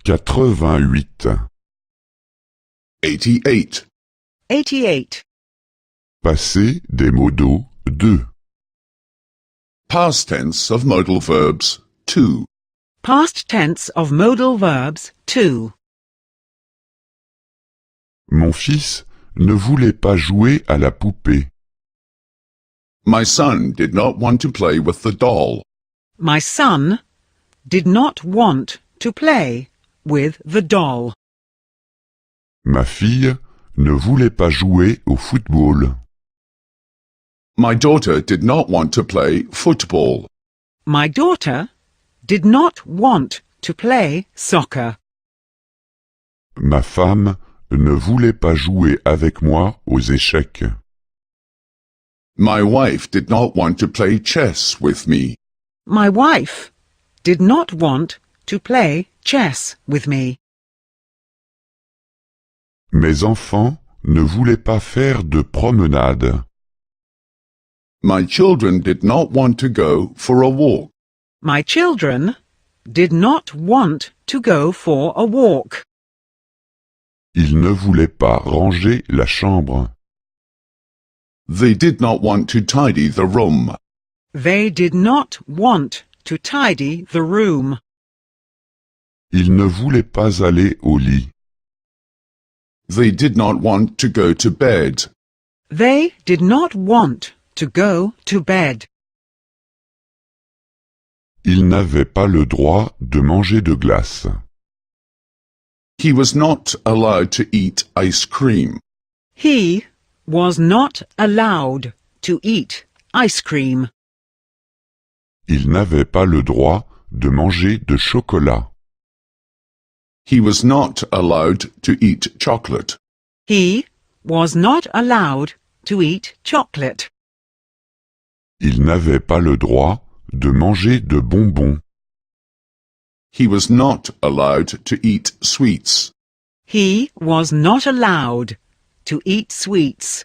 88. 88. 88. Passé des modaux 2. Past tense of modal verbs 2. Past tense of modal verbs 2. Mon fils ne voulait pas jouer à la poupée. My son did not want to play with the doll. My son did not want to play with the doll. Ma fille ne voulait pas jouer au football. My daughter did not want to play football. My daughter did not want to play soccer. Ma femme ne voulait pas jouer avec moi aux échecs. My wife did not want to play chess with me. My wife did not want to play chess with me. Mes enfants ne voulaient pas faire de promenade. My children did not want to go for a walk. My children did not want to go for a walk. Ils ne voulaient pas ranger la chambre. They did not want to tidy the room. They did not want to tidy the room. Ils ne voulaient pas aller au lit. They did not want to go to bed. They did not want to go to bed. Ils n'avaient pas le droit de manger de glace. He was not allowed to eat ice cream. He was not allowed to eat ice cream. Ils n'avaient pas le droit de manger de chocolat. He was not allowed to eat chocolate. He was not allowed to eat chocolate. Ils n'avaient pas le droit de manger de bonbons. He was not allowed to eat sweets. He was not allowed to eat sweets.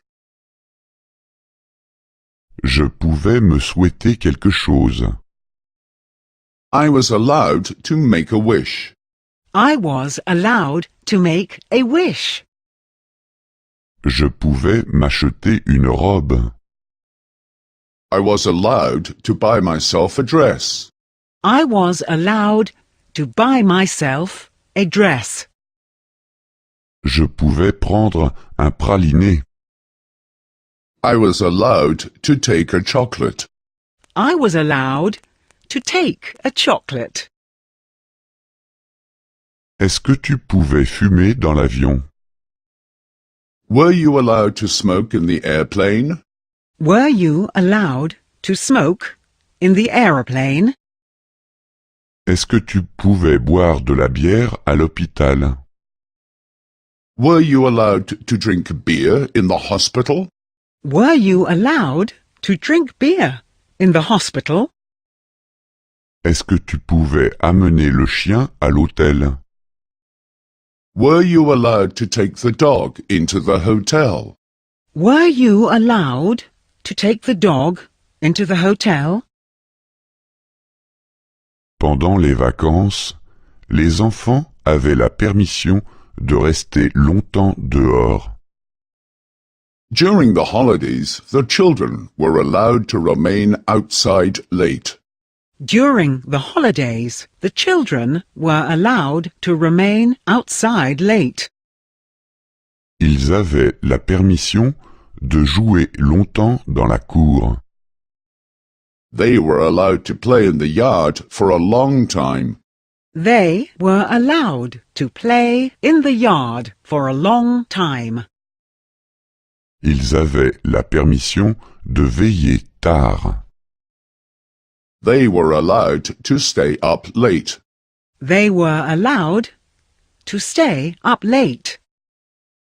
Je pouvais me souhaiter quelque chose. I was allowed to make a wish. I was allowed to make a wish. Je pouvais m'acheter une robe. I was allowed to buy myself a dress. I was allowed to buy myself a dress. Je pouvais prendre un praliné. I was allowed to take a chocolate. I was allowed to take a chocolate. Est-ce que tu pouvais fumer dans l'avion? Were you allowed to smoke in the airplane? Were you allowed to smoke in the aeroplane? Est-ce que tu pouvais boire de la bière à l'hôpital? Were you allowed to drink beer in the hospital? Were you allowed to drink beer in the hospital? Est-ce que tu pouvais amener le chien à l'hôtel? Were you allowed to take the dog into the hotel? Were you allowed to take the dog into the hotel? Pendant les vacances, les enfants avaient la permission de rester longtemps dehors. During the holidays, the children were allowed to remain outside late. During the holidays, the children were allowed to remain outside late. Ils avaient la permission de jouer longtemps dans la cour. They were allowed to play in the yard for a long time. They were allowed to play in the yard for a long time. Ils avaient la permission de veiller tard. They were allowed to stay up late. They were allowed to stay up late.